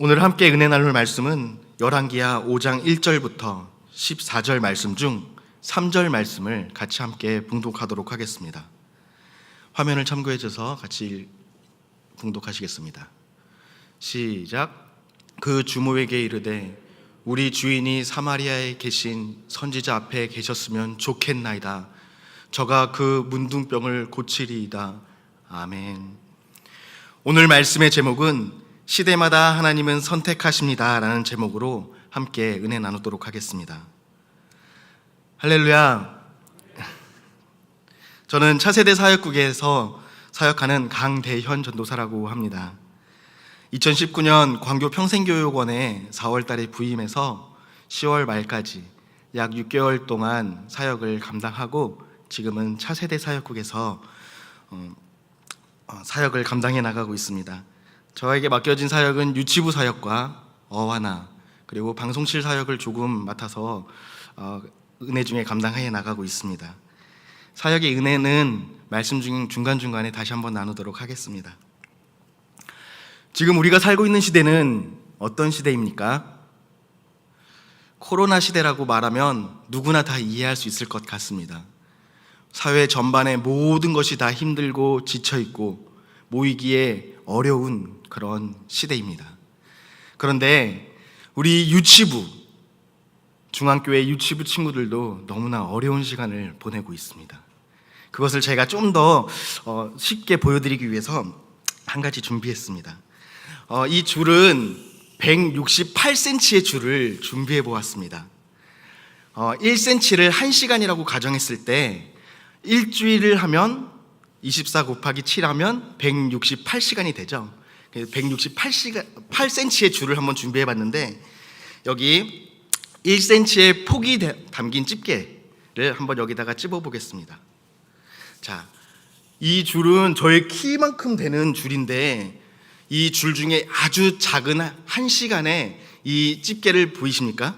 오늘 함께 은혜 나눌 말씀은 열왕기하 5장 1절부터 14절 말씀 중 3절 말씀을 같이 함께 봉독하도록 하겠습니다. 화면을 참고해 주셔서 같이 봉독하시겠습니다. 시작. 그 주모에게 이르되 우리 주인이 사마리아에 계신 선지자 앞에 계셨으면 좋겠나이다. 저가 그 문둥병을 고치리이다. 아멘. 오늘 말씀의 제목은 시대마다 하나님은 선택하십니다 라는 제목으로 함께 은혜 나누도록 하겠습니다. 할렐루야. 저는 차세대 사역국에서 사역하는 강대현 전도사라고 합니다. 2019년 광교 평생교육원에 4월 달에 부임해서 10월 말까지 약 6개월 동안 사역을 감당하고 지금은 차세대 사역국에서 사역을 감당해 나가고 있습니다. 저에게 맡겨진 사역은 유치부 사역과 어화나 그리고 방송실 사역을 조금 맡아서 은혜 중에 감당해 나가고 있습니다. 사역의 은혜는 말씀 중 중간중간에 다시 한번 나누도록 하겠습니다. 지금 우리가 살고 있는 시대는 어떤 시대입니까? 코로나 시대라고 말하면 누구나 다 이해할 수 있을 것 같습니다. 사회 전반의 모든 것이 다 힘들고 지쳐있고 모이기에 어려운 그런 시대입니다. 그런데 우리 유치부, 중앙교회 유치부 친구들도 너무나 어려운 시간을 보내고 있습니다. 그것을 제가 좀 더 쉽게 보여드리기 위해서 한 가지 준비했습니다. 이 줄은 168cm의 줄을 준비해 보았습니다. 1cm를 1시간이라고 가정했을 때 일주일을 하면 24 곱하기 7 하면 168시간이 되죠. 168cm의 줄을 한번 준비해 봤는데 여기 1cm의 폭이 담긴 집게를 한번 여기다가 찝어 보겠습니다. 자, 이 줄은 저의 키만큼 되는 줄인데 이 줄 중에 아주 작은 1시간에 이 집게를 보이십니까?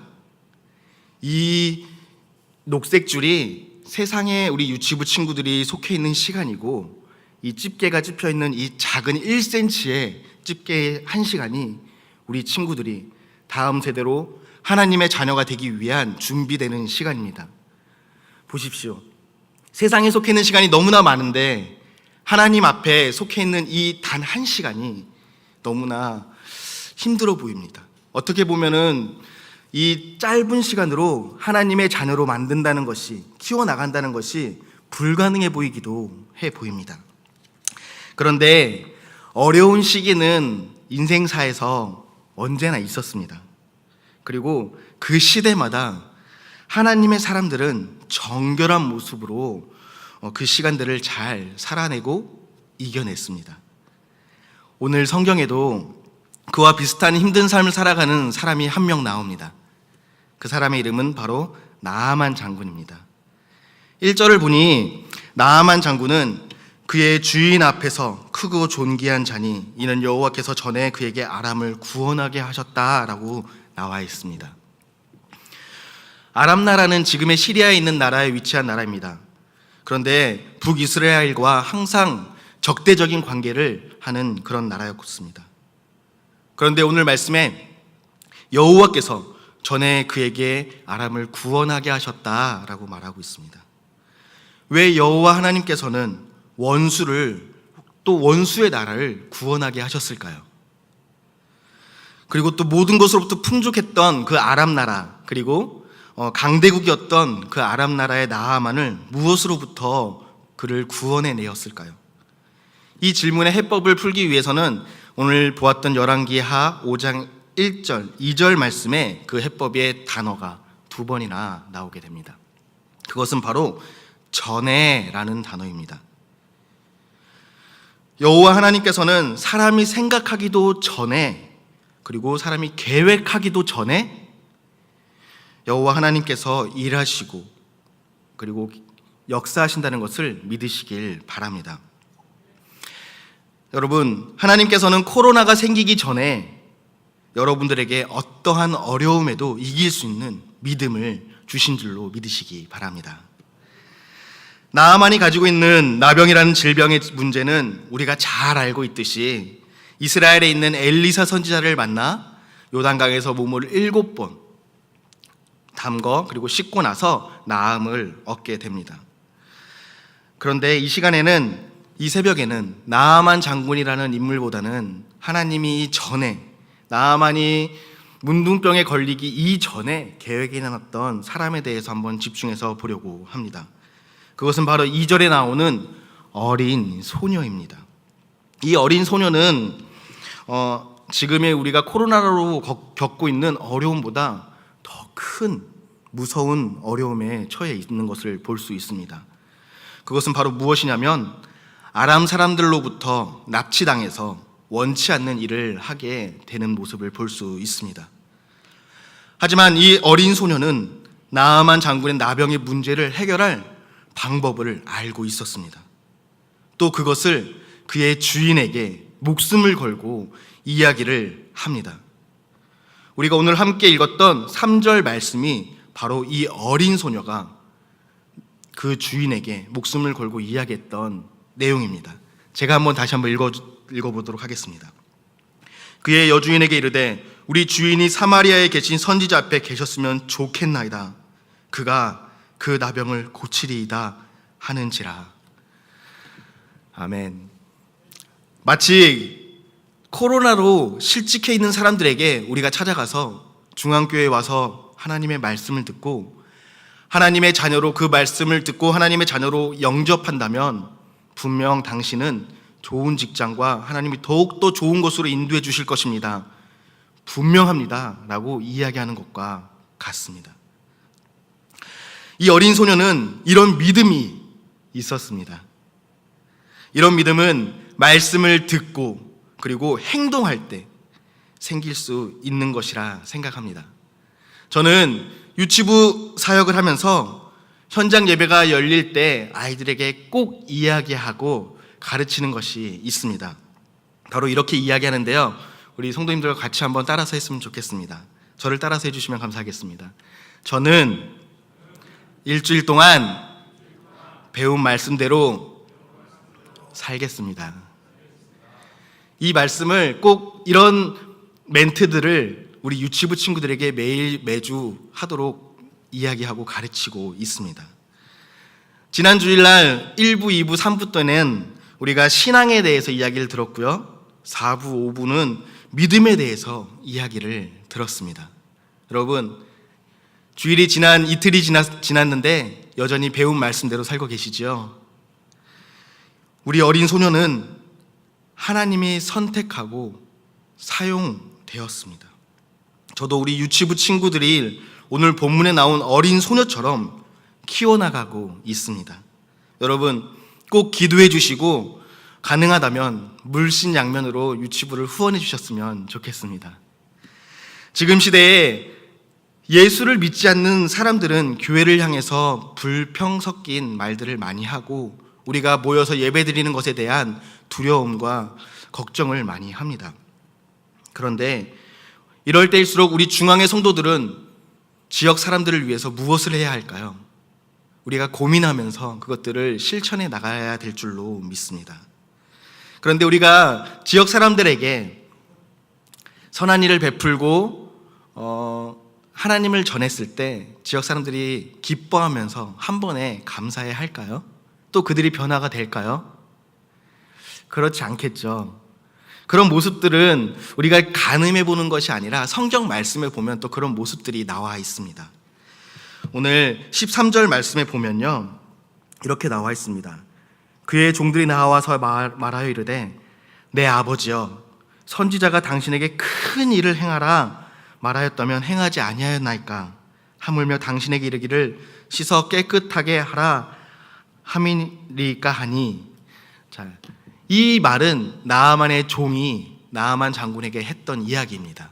이 녹색 줄이 세상에 우리 유치부 친구들이 속해 있는 시간이고 이 집게가 찝혀 있는 이 작은 1cm의 집게의 1시간이 우리 친구들이 다음 세대로 하나님의 자녀가 되기 위한 준비되는 시간입니다. 보십시오. 세상에 속해 있는 시간이 너무나 많은데 하나님 앞에 속해 있는 이 단 1시간이 너무나 힘들어 보입니다. 어떻게 보면은 이 짧은 시간으로 하나님의 자녀로 만든다는 것이, 키워나간다는 것이 불가능해 보이기도 해 보입니다. 그런데 어려운 시기는 인생사에서 언제나 있었습니다. 그리고 그 시대마다 하나님의 사람들은 정결한 모습으로 그 시간들을 잘 살아내고 이겨냈습니다. 오늘 성경에도 그와 비슷한 힘든 삶을 살아가는 사람이 한 명 나옵니다. 그 사람의 이름은 바로 나아만 장군입니다. 1절을 보니 나아만 장군은 그의 주인 앞에서 크고 존귀한 자니 이는 여호와께서 전에 그에게 아람을 구원하게 하셨다라고 나와 있습니다. 아람 나라는 지금의 시리아에 있는 나라에 위치한 나라입니다. 그런데 북이스라엘과 항상 적대적인 관계를 하는 그런 나라였습니다. 그런데 오늘 말씀에 여호와께서 전에 그에게 아람을 구원하게 하셨다라고 말하고 있습니다. 왜 여호와 하나님께서는 원수를, 또 원수의 나라를 구원하게 하셨을까요? 그리고 또 모든 것으로부터 풍족했던 그 아람 나라, 그리고 강대국이었던 그 아람 나라의 나아만을 무엇으로부터 그를 구원해 내었을까요? 이 질문의 해법을 풀기 위해서는 오늘 보았던 열왕기하 5장 1절, 2절 말씀에 그 해법의 단어가 2번이나 나오게 됩니다. 그것은 바로 전에라는 단어입니다. 여호와 하나님께서는 사람이 생각하기도 전에, 그리고 사람이 계획하기도 전에 여호와 하나님께서 일하시고 그리고 역사하신다는 것을 믿으시길 바랍니다. 여러분, 하나님께서는 코로나가 생기기 전에 여러분들에게 어떠한 어려움에도 이길 수 있는 믿음을 주신 줄로 믿으시기 바랍니다. 나아만이 가지고 있는 나병이라는 질병의 문제는 우리가 잘 알고 있듯이 이스라엘에 있는 엘리사 선지자를 만나 요단강에서 몸을 7번 담궈 그리고 씻고 나서 나음을 얻게 됩니다. 그런데 이 시간에는, 이 새벽에는 나아만 장군이라는 인물보다는 하나님이 이전에, 나아만이 문둥병에 걸리기 이전에 계획해 놨던 사람에 대해서 한번 집중해서 보려고 합니다. 그것은 바로 2절에 나오는 어린 소녀입니다. 이 어린 소녀는 지금의 우리가 코로나로 겪고 있는 어려움보다 더 큰 무서운 어려움에 처해 있는 것을 볼 수 있습니다. 그것은 바로 무엇이냐면 아람 사람들로부터 납치당해서 원치 않는 일을 하게 되는 모습을 볼 수 있습니다. 하지만 이 어린 소녀는 나아만 장군의 나병의 문제를 해결할 방법을 알고 있었습니다. 또 그것을 그의 주인에게 목숨을 걸고 이야기를 합니다. 우리가 오늘 함께 읽었던 3절 말씀이 바로 이 어린 소녀가 그 주인에게 목숨을 걸고 이야기했던 내용입니다. 제가 다시 한번 읽어보도록 하겠습니다. 그의 여주인에게 이르되 우리 주인이 사마리아에 계신 선지자 앞에 계셨으면 좋겠나이다. 그가 그 나병을 고치리이다 하는지라. 아멘. 마치 코로나로 실직해 있는 사람들에게 우리가 찾아가서 중앙교회에 와서 하나님의 말씀을 듣고 하나님의 자녀로, 그 말씀을 듣고 하나님의 자녀로 영접한다면 분명 당신은 좋은 직장과 하나님이 더욱더 좋은 곳으로 인도해 주실 것입니다, 분명합니다 라고 이야기하는 것과 같습니다. 이 어린 소녀는 이런 믿음이 있었습니다. 이런 믿음은 말씀을 듣고 그리고 행동할 때 생길 수 있는 것이라 생각합니다. 저는 유치부 사역을 하면서 현장 예배가 열릴 때 아이들에게 꼭 이야기하고 가르치는 것이 있습니다. 바로 이렇게 이야기하는데요, 우리 성도님들과 같이 한번 따라서 했으면 좋겠습니다. 저를 따라서 해주시면 감사하겠습니다. 저는 일주일 동안 배운 말씀대로 살겠습니다. 이 말씀을 꼭, 이런 멘트들을 우리 유치부 친구들에게 매주 하도록 이야기하고 가르치고 있습니다. 지난 주일날 1부, 2부, 3부 때는 우리가 신앙에 대해서 이야기를 들었고요, 4부, 5부는 믿음에 대해서 이야기를 들었습니다. 여러분, 주일이 이틀이 지났는데 여전히 배운 말씀대로 살고 계시지요? 우리 어린 소녀는 하나님이 선택하고 사용되었습니다. 저도 우리 유치부 친구들이 오늘 본문에 나온 어린 소녀처럼 키워나가고 있습니다. 여러분, 꼭 기도해 주시고 가능하다면 물신양면으로 유치부를 후원해 주셨으면 좋겠습니다. 지금 시대에 예수를 믿지 않는 사람들은 교회를 향해서 불평 섞인 말들을 많이 하고 우리가 모여서 예배드리는 것에 대한 두려움과 걱정을 많이 합니다. 그런데 이럴 때일수록 우리 중앙의 성도들은 지역 사람들을 위해서 무엇을 해야 할까요? 우리가 고민하면서 그것들을 실천해 나가야 될 줄로 믿습니다. 그런데 우리가 지역 사람들에게 선한 일을 베풀고 하나님을 전했을 때 지역 사람들이 기뻐하면서 한 번에 감사해 할까요? 또 그들이 변화가 될까요? 그렇지 않겠죠. 그런 모습들은 우리가 가늠해 보는 것이 아니라 성경 말씀에 보면 또 그런 모습들이 나와 있습니다. 오늘 13절 말씀에 보면요, 이렇게 나와 있습니다. 그의 종들이 나와서 말하여 이르되 내 아버지여, 선지자가 당신에게 큰 일을 행하라 말하였다면 행하지 아니하였나이까? 하물며 당신에게 이르기를 씻어 깨끗하게 하라 함이리까 하니. 자, 이 말은 나아만의 종이 나아만 장군에게 했던 이야기입니다.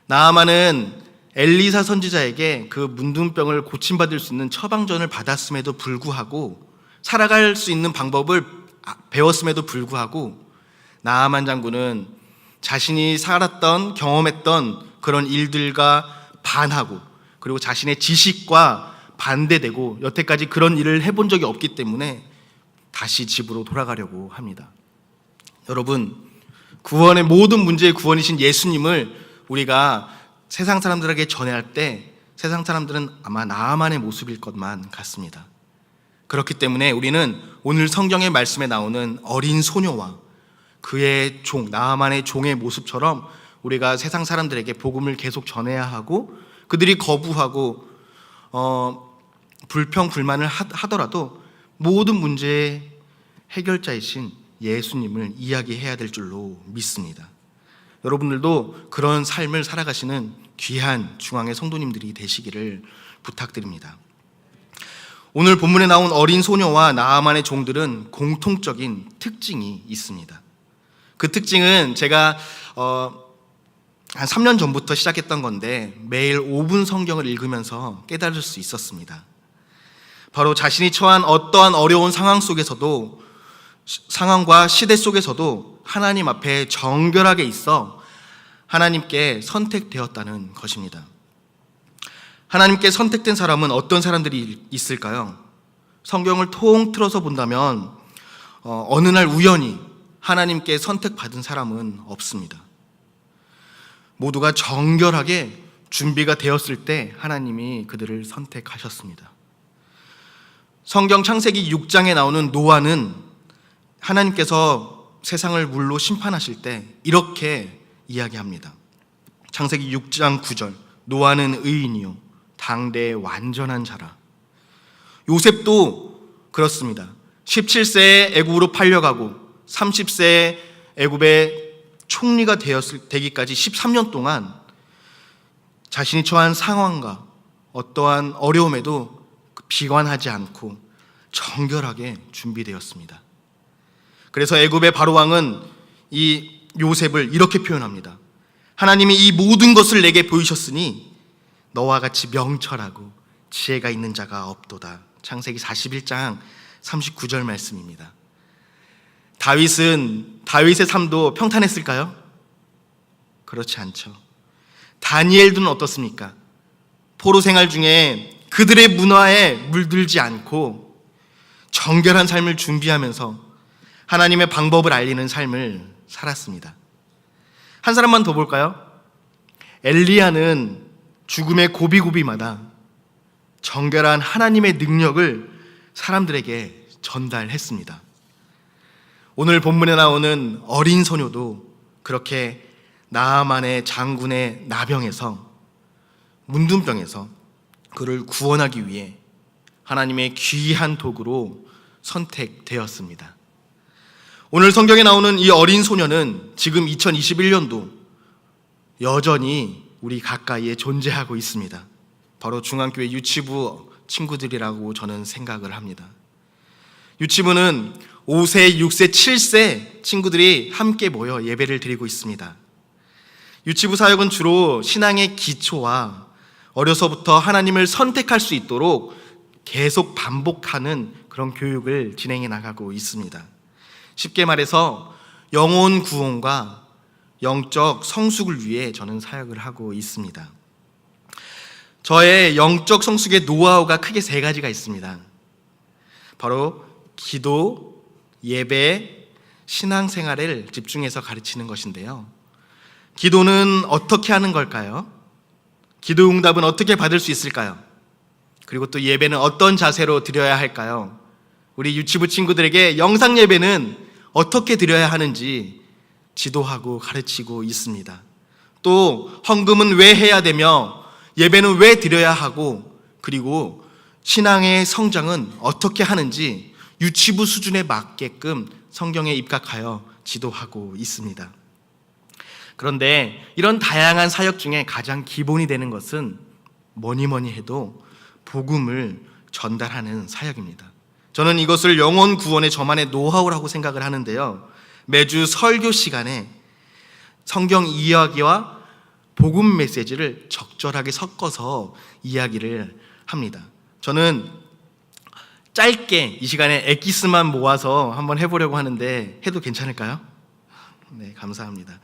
나아만은 엘리사 선지자에게 그 문둥병을 고침받을 수 있는 처방전을 받았음에도 불구하고, 살아갈 수 있는 방법을 배웠음에도 불구하고 나아만 장군은 자신이 살았던, 경험했던 그런 일들과 반하고, 그리고 자신의 지식과 반대되고 여태까지 그런 일을 해본 적이 없기 때문에 다시 집으로 돌아가려고 합니다. 여러분, 구원의 모든 문제의 구원이신 예수님을 우리가 세상 사람들에게 전해야 할 때 세상 사람들은 아마 나아만의 모습일 것만 같습니다. 그렇기 때문에 우리는 오늘 성경의 말씀에 나오는 어린 소녀와 그의 종, 나아만의 종의 모습처럼 우리가 세상 사람들에게 복음을 계속 전해야 하고, 그들이 거부하고 불평 불만을 하더라도 모든 문제의 해결자이신 예수님을 이야기해야 될 줄로 믿습니다. 여러분들도 그런 삶을 살아가시는 귀한 중앙의 성도님들이 되시기를 부탁드립니다. 오늘 본문에 나온 어린 소녀와 나아만의 종들은 공통적인 특징이 있습니다. 그 특징은 제가 한 3년 전부터 시작했던 건데 매일 5분 성경을 읽으면서 깨달을 수 있었습니다. 바로 자신이 처한 어떠한 어려운 상황과 시대 속에서도 하나님 앞에 정결하게 있어 하나님께 선택되었다는 것입니다. 하나님께 선택된 사람은 어떤 사람들이 있을까요? 성경을 통틀어서 본다면 어느 날 우연히 하나님께 선택받은 사람은 없습니다. 모두가 정결하게 준비가 되었을 때 하나님이 그들을 선택하셨습니다. 성경 창세기 6장에 나오는 노아는 하나님께서 세상을 물로 심판하실 때 이렇게 이야기합니다. 창세기 6장 9절, 노아는 의인이요 당대의 완전한 자라. 요셉도 그렇습니다. 17세에 애굽으로 팔려가고 30세에 애굽의 총리가 되기까지 13년 동안 자신이 처한 상황과 어떠한 어려움에도 비관하지 않고 정결하게 준비되었습니다. 그래서 애굽의 바로왕은 이 요셉을 이렇게 표현합니다. 하나님이 이 모든 것을 내게 보이셨으니 너와 같이 명철하고 지혜가 있는 자가 없도다. 창세기 41장 39절 말씀입니다. 다윗의 삶도 평탄했을까요? 그렇지 않죠. 다니엘은 어떻습니까? 포로 생활 중에 그들의 문화에 물들지 않고 정결한 삶을 준비하면서 하나님의 방법을 알리는 삶을 살았습니다. 한 사람만 더 볼까요? 엘리야는 죽음의 고비고비마다 정결한 하나님의 능력을 사람들에게 전달했습니다. 오늘 본문에 나오는 어린 소녀도 그렇게 나아만의 장군의 나병에서, 문둥병에서 그를 구원하기 위해 하나님의 귀한 도구로 선택되었습니다. 오늘 성경에 나오는 이 어린 소녀는 지금 2021년도 여전히 우리 가까이에 존재하고 있습니다. 바로 중앙교회 유치부 친구들이라고 저는 생각을 합니다. 유치부는 5세, 6세, 7세 친구들이 함께 모여 예배를 드리고 있습니다. 유치부 사역은 주로 신앙의 기초와 어려서부터 하나님을 선택할 수 있도록 계속 반복하는 그런 교육을 진행해 나가고 있습니다. 쉽게 말해서 영혼 구원과 영적 성숙을 위해 저는 사역을 하고 있습니다. 저의 영적 성숙의 노하우가 크게 3가지가 있습니다. 바로 기도, 예배, 신앙생활을 집중해서 가르치는 것인데요. 기도는 어떻게 하는 걸까요? 기도 응답은 어떻게 받을 수 있을까요? 그리고 또 예배는 어떤 자세로 드려야 할까요? 우리 유치부 친구들에게 영상 예배는 어떻게 드려야 하는지 지도하고 가르치고 있습니다. 또 헌금은 왜 해야 되며 예배는 왜 드려야 하고, 그리고 신앙의 성장은 어떻게 하는지 유치부 수준에 맞게끔 성경에 입각하여 지도하고 있습니다. 그런데 이런 다양한 사역 중에 가장 기본이 되는 것은 뭐니 해도 복음을 전달하는 사역입니다. 저는 이것을 영혼 구원의 저만의 노하우라고 생각을 하는데요. 매주 설교 시간에 성경 이야기와 복음 메시지를 적절하게 섞어서 이야기를 합니다. 저는 짧게 이 시간에 엑기스만 모아서 한번 해보려고 하는데 해도 괜찮을까요? 네, 감사합니다.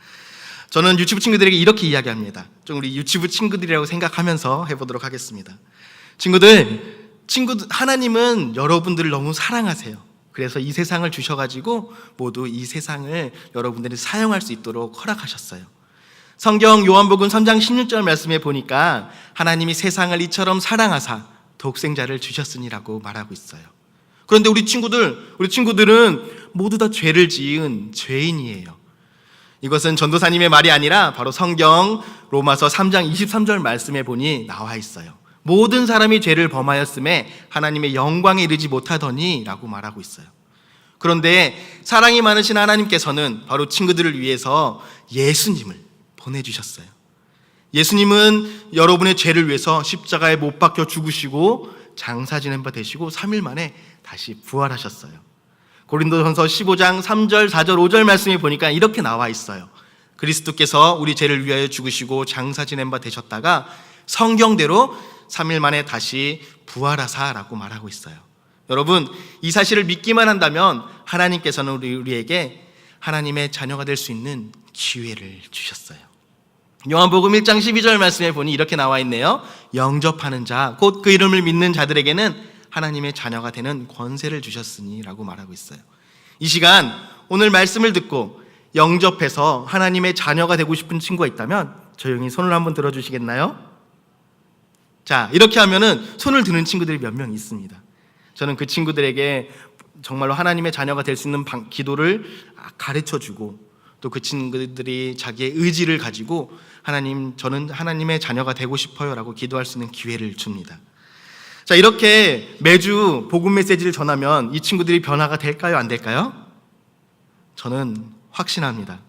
저는 유치부 친구들에게 이렇게 이야기합니다. 좀 우리 유치부 친구들이라고 생각하면서 해보도록 하겠습니다. 친구들, 하나님은 여러분들을 너무 사랑하세요. 그래서 이 세상을 주셔가지고 모두 이 세상을 여러분들이 사용할 수 있도록 허락하셨어요. 성경 요한복음 3장 16절 말씀에 보니까 하나님이 세상을 이처럼 사랑하사 독생자를 주셨으니라고 말하고 있어요. 그런데 우리 친구들은 모두 다 죄를 지은 죄인이에요. 이것은 전도사님의 말이 아니라 바로 성경 로마서 3장 23절 말씀에 보니 나와 있어요. 모든 사람이 죄를 범하였음에 하나님의 영광에 이르지 못하더니 라고 말하고 있어요. 그런데 사랑이 많으신 하나님께서는 바로 친구들을 위해서 예수님을 보내주셨어요. 예수님은 여러분의 죄를 위해서 십자가에 못 박혀 죽으시고 장사 지낸 바 되시고 3일 만에 다시 부활하셨어요. 고린도전서 15장 3절, 4절, 5절 말씀에 보니까 이렇게 나와 있어요. 그리스도께서 우리 죄를 위하여 죽으시고 장사 지낸 바 되셨다가 성경대로 3일 만에 다시 부활하사라고 말하고 있어요. 여러분, 이 사실을 믿기만 한다면 하나님께서는 우리에게 하나님의 자녀가 될 수 있는 기회를 주셨어요. 요한복음 1장 12절 말씀에 보니 이렇게 나와 있네요. 영접하는 자, 곧 그 이름을 믿는 자들에게는 하나님의 자녀가 되는 권세를 주셨으니 라고 말하고 있어요. 이 시간 오늘 말씀을 듣고 영접해서 하나님의 자녀가 되고 싶은 친구가 있다면 조용히 손을 한번 들어주시겠나요? 자, 이렇게 하면은 손을 드는 친구들이 몇 명 있습니다. 저는 그 친구들에게 정말로 하나님의 자녀가 될 수 있는 기도를 가르쳐주고 또 그 친구들이 자기의 의지를 가지고 하나님, 저는 하나님의 자녀가 되고 싶어요 라고 기도할 수 있는 기회를 줍니다. 자, 이렇게 매주 복음 메시지를 전하면 이 친구들이 변화가 될까요? 안 될까요? 저는 확신합니다.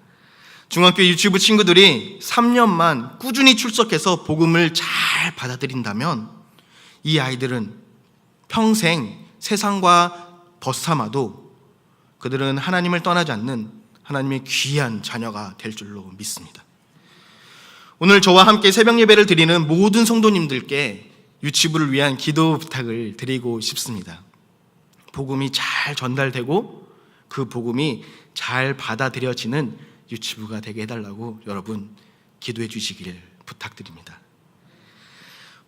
중학교 유치부 친구들이 3년만 꾸준히 출석해서 복음을 잘 받아들인다면 이 아이들은 평생 세상과 벗삼아도 그들은 하나님을 떠나지 않는 하나님의 귀한 자녀가 될 줄로 믿습니다. 오늘 저와 함께 새벽 예배를 드리는 모든 성도님들께 유치부를 위한 기도 부탁을 드리고 싶습니다. 복음이 잘 전달되고 그 복음이 잘 받아들여지는 유치부가 되게 해달라고 여러분 기도해 주시길 부탁드립니다.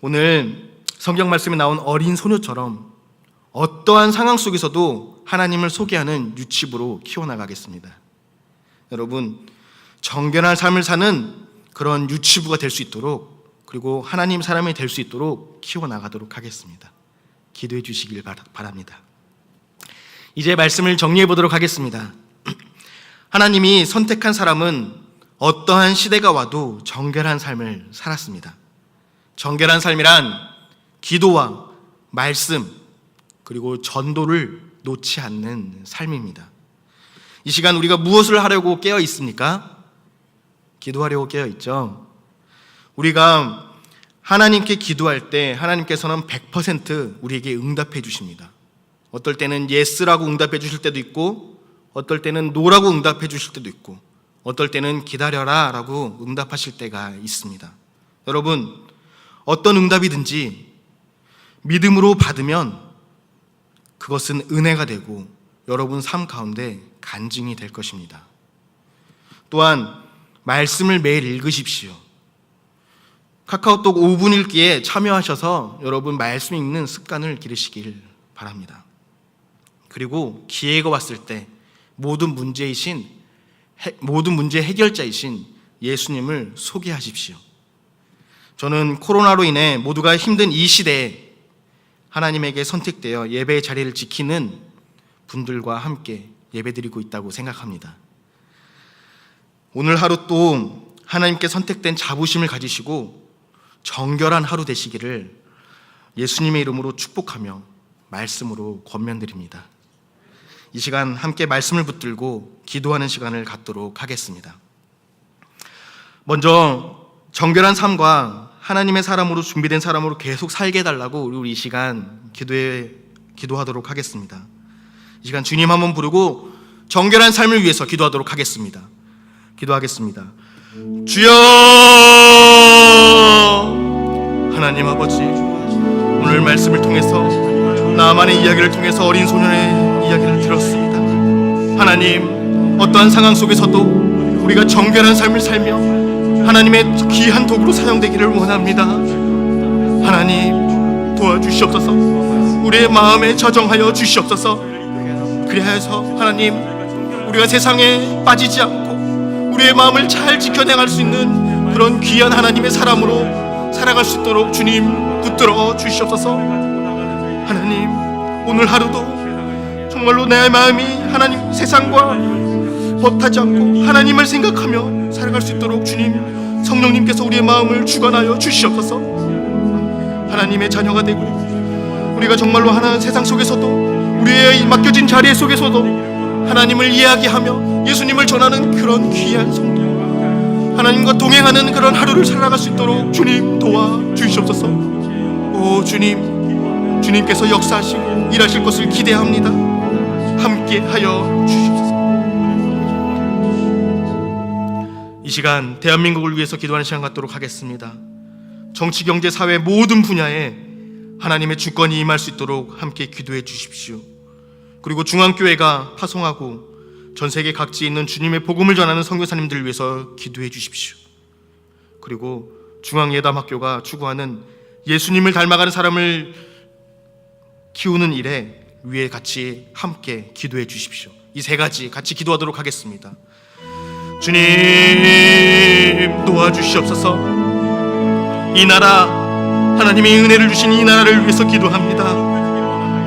오늘 성경 말씀에 나온 어린 소녀처럼 어떠한 상황 속에서도 하나님을 소개하는 유치부로 키워나가겠습니다. 여러분, 정결한 삶을 사는 그런 유치부가 될 수 있도록, 그리고 하나님 사람이 될 수 있도록 키워나가도록 하겠습니다. 기도해 주시길 바랍니다. 이제 말씀을 정리해 보도록 하겠습니다. 하나님이 선택한 사람은 어떠한 시대가 와도 정결한 삶을 살았습니다. 정결한 삶이란 기도와 말씀 그리고 전도를 놓지 않는 삶입니다. 이 시간 우리가 무엇을 하려고 깨어 있습니까? 기도하려고 깨어 있죠. 우리가 하나님께 기도할 때 하나님께서는 100% 우리에게 응답해 주십니다. 어떨 때는 예스라고 응답해 주실 때도 있고, 어떨 때는 노라고 응답해 주실 때도 있고, 어떨 때는 기다려라 라고 응답하실 때가 있습니다. 여러분, 어떤 응답이든지 믿음으로 받으면 그것은 은혜가 되고 여러분 삶 가운데 간증이 될 것입니다. 또한 말씀을 매일 읽으십시오. 카카오톡 5분 읽기에 참여하셔서 여러분 말씀 읽는 습관을 기르시길 바랍니다. 그리고 기회가 왔을 때 모든 문제 해결자이신 예수님을 소개하십시오. 저는 코로나로 인해 모두가 힘든 이 시대에 하나님에게 선택되어 예배의 자리를 지키는 분들과 함께 예배드리고 있다고 생각합니다. 오늘 하루 또 하나님께 선택된 자부심을 가지시고 정결한 하루 되시기를 예수님의 이름으로 축복하며 말씀으로 권면드립니다. 이 시간 함께 말씀을 붙들고 기도하는 시간을 갖도록 하겠습니다. 먼저 정결한 삶과 하나님의 사람으로 준비된 사람으로 계속 살게 해달라고 우리 이 시간 기도하도록 하겠습니다. 이 시간 주님 한번 부르고 정결한 삶을 위해서 기도하도록 하겠습니다. 기도하겠습니다. 주여, 하나님 아버지, 오늘 말씀을 통해서 나만의 이야기를 통해서 어린 소년의 이야기를 들었습니다. 하나님, 어떠한 상황 속에서도 우리가 정결한 삶을 살며 하나님의 귀한 도구로 사용되기를 원합니다. 하나님, 도와주시옵소서. 우리의 마음에 저정하여 주시옵소서. 그리하여서 하나님, 우리가 세상에 빠지지 않고 우리의 마음을 잘 지켜내갈 수 있는 그런 귀한 하나님의 사람으로 살아갈 수 있도록 주님 붙들어 주시옵소서. 하나님, 오늘 하루도 정말로 내 마음이 하나님 세상과 벗하지 않고 하나님을 생각하며 살아갈 수 있도록 주님 성령님께서 우리의 마음을 주관하여 주시옵소서. 하나님의 자녀가 되고 우리가 정말로 하나님 세상 속에서도 우리의 맡겨진 자리 속에서도 하나님을 이야기하며 예수님을 전하는 그런 귀한 성도, 하나님과 동행하는 그런 하루를 살아갈 수 있도록 주님 도와주시옵소서. 오 주님, 주님께서 역사하시고 일하실 것을 기대합니다. 함께하여 주시옵소서. 이 시간 대한민국을 위해서 기도하는 시간 갖도록 하겠습니다. 정치, 경제, 사회 모든 분야에 하나님의 주권이 임할 수 있도록 함께 기도해 주십시오. 그리고 중앙교회가 파송하고 전 세계 각지에 있는 주님의 복음을 전하는 선교사님들을 위해서 기도해 주십시오. 그리고 중앙예담학교가 추구하는 예수님을 닮아가는 사람을 키우는 일에 위에 같이 함께 기도해 주십시오. 이 세 가지 같이 기도하도록 하겠습니다. 주님 도와주시옵소서. 이 나라, 하나님의 은혜를 주신 이 나라를 위해서 기도합니다.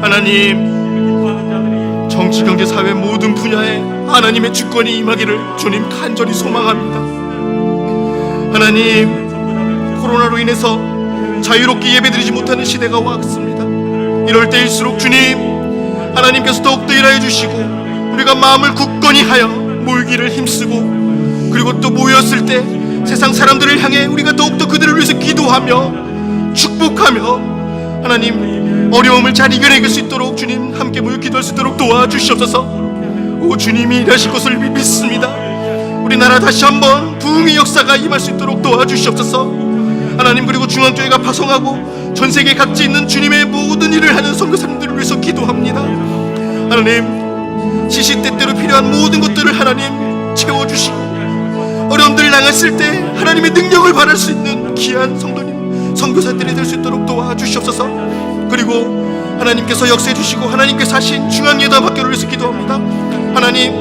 하나님, 정치, 경제, 사회 모든 분야에 하나님의 주권이 임하기를 주님 간절히 소망합니다. 하나님, 코로나로 인해서 자유롭게 예배드리지 못하는 시대가 왔습니다. 이럴 때일수록 주님, 하나님께서 더욱더 일하여 주시고 우리가 마음을 굳건히 하여 모이기를 힘쓰고, 그리고 또 모였을 때 세상 사람들을 향해 우리가 더욱더 그들을 위해서 기도하며 축복하며 하나님 어려움을 잘 이겨내길 수 있도록 주님 함께 모여 기도할 수 있도록 도와주시옵소서. 오 주님이 일하실 것을 믿습니다. 우리나라 다시 한번 부흥의 역사가 임할 수 있도록 도와주시옵소서. 하나님, 그리고 중앙교회가 파송하고 전 세계 각지에 있는 주님의 모든 일을 하는 선교사님들을 위해서 기도합니다. 하나님, 시시때때로 필요한 모든 것들을 하나님 채워주시고 어려움들을 당했을 때 하나님의 능력을 발할 수 있는 귀한 성도님, 선교사들이 될 수 있도록 도와주시옵소서. 그리고 하나님께서 역사해 주시고 하나님께서 하신 중앙예담학교를 위해서 기도합니다. 하나님,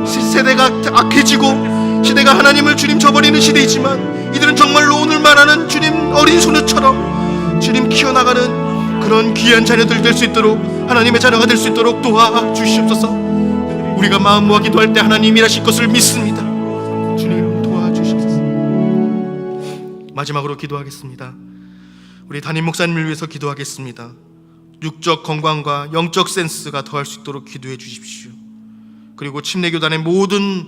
세대가 악해지고 시대가 하나님을 주님 저버리는 시대이지만 이들은 정말로 오늘 말하는 주님 어린 소녀처럼 주님 키워나가는 그런 귀한 자녀들 될 수 있도록, 하나님의 자녀가 될 수 있도록 도와주시옵소서. 우리가 마음 모아 기도할 때 하나님 일하실 것을 믿습니다. 주님 도와주시옵소서. 마지막으로 기도하겠습니다. 우리 담임 목사님을 위해서 기도하겠습니다. 육적 건강과 영적 센스가 더할 수 있도록 기도해 주십시오. 그리고 침례교단의 모든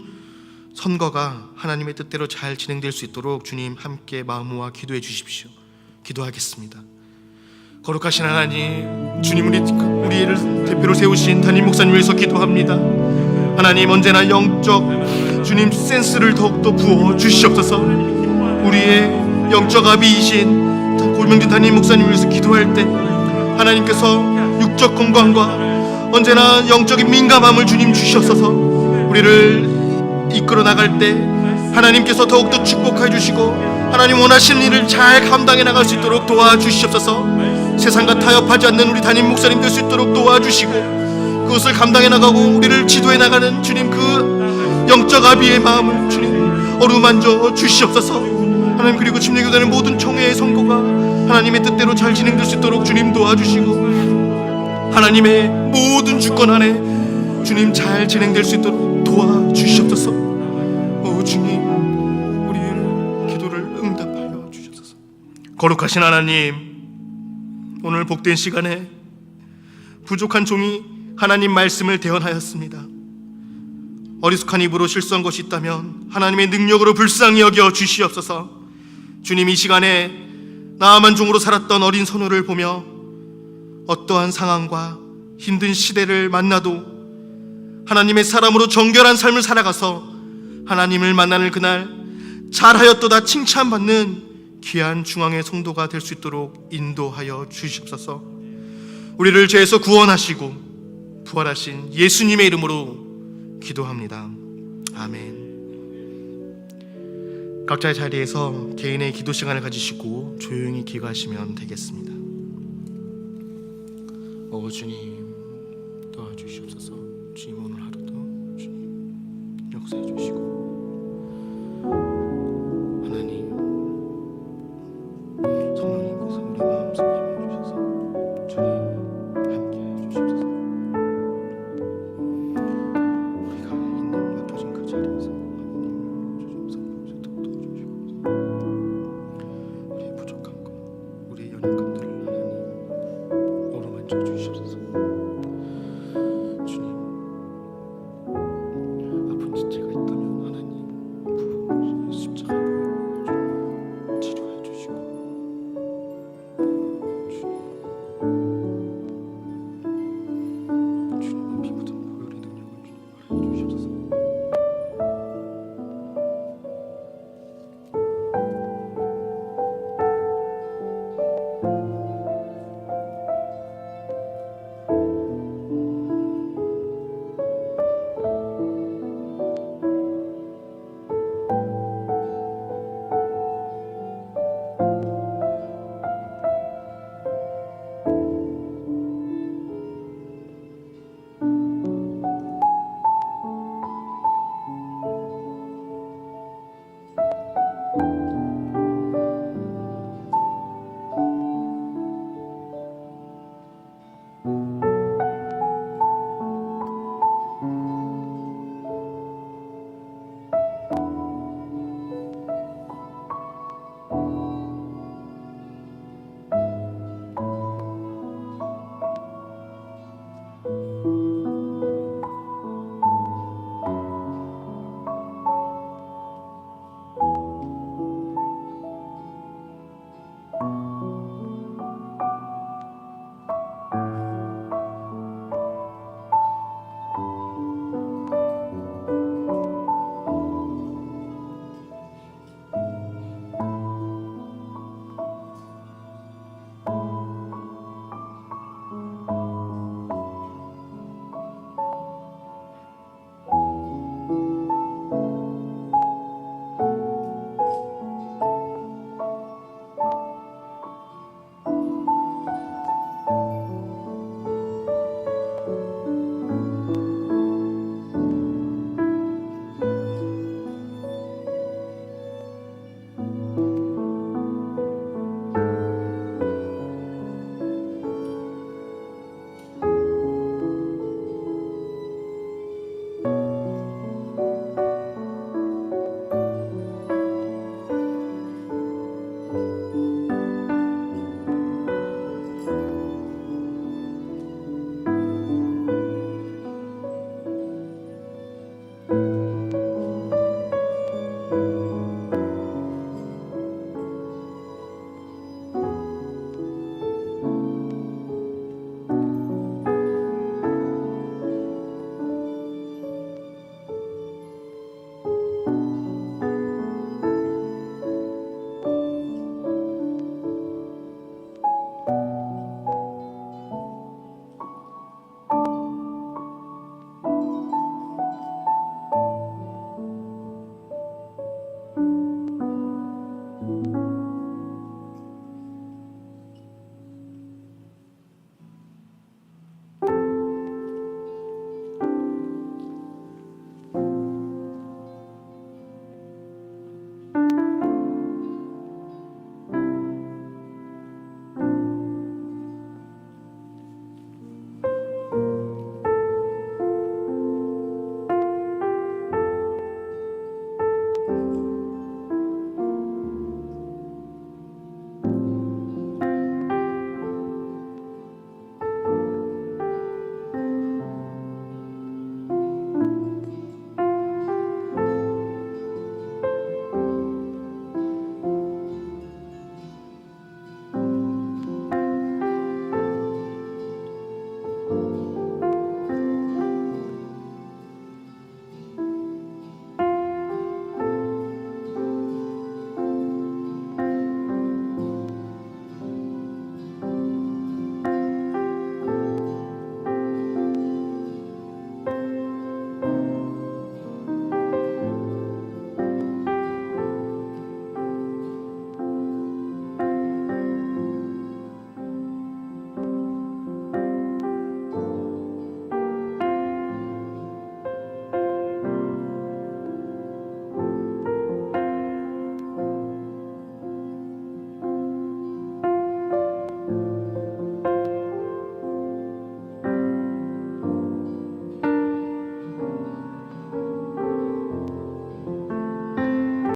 선거가 하나님의 뜻대로 잘 진행될 수 있도록 주님 함께 마음 모아 기도해 주십시오. 기도하겠습니다. 거룩하신 하나님, 주님 우리를 대표로 세우신 담임 목사님 위해서 기도합니다. 하나님, 언제나 영적 주님 센스를 더욱더 부어 주시옵소서. 우리의 영적 아비이신 고명진 담임 목사님 위해서 기도할 때 하나님께서 육적 건강과 언제나 영적인 민감함을 주님 주시옵소서. 우리를 이끌어 나갈 때 하나님께서 더욱더 축복해 주시고 하나님 원하시는 일을 잘 감당해 나갈 수 있도록 도와주시옵소서. 세상과 타협하지 않는 우리 담임 목사님 될 수 있도록 도와주시고 그것을 감당해 나가고 우리를 지도해 나가는 주님 그 영적 아비의 마음을 주님 어루만져 주시옵소서. 하나님, 그리고 침례교단의 모든 총회의 선거가 하나님의 뜻대로 잘 진행될 수 있도록 주님 도와주시고 하나님의 모든 주권 안에 주님 잘 진행될 수 있도록 도와주시옵소서. 오 주님, 우리의 기도를 응답하여 주시옵소서. 거룩하신 하나님, 오늘 복된 시간에 부족한 종이 하나님 말씀을 대언하였습니다. 어리숙한 입으로 실수한 것이 있다면 하나님의 능력으로 불쌍히 여겨 주시옵소서. 주님, 이 시간에 나아만 종으로 살았던 어린 선우를 보며 어떠한 상황과 힘든 시대를 만나도 하나님의 사람으로 정결한 삶을 살아가서 하나님을 만나는 그날 잘하였도다 칭찬받는 귀한 중앙의 성도가 될 수 있도록 인도하여 주시옵소서. 우리를 죄에서 구원하시고 부활하신 예수님의 이름으로 기도합니다. 아멘. 각자의 자리에서 개인의 기도 시간을 가지시고 조용히 기도하시면 되겠습니다. 오 주님 도와주시옵소서. 주님, 오늘 하루도 주님 역사해 주시고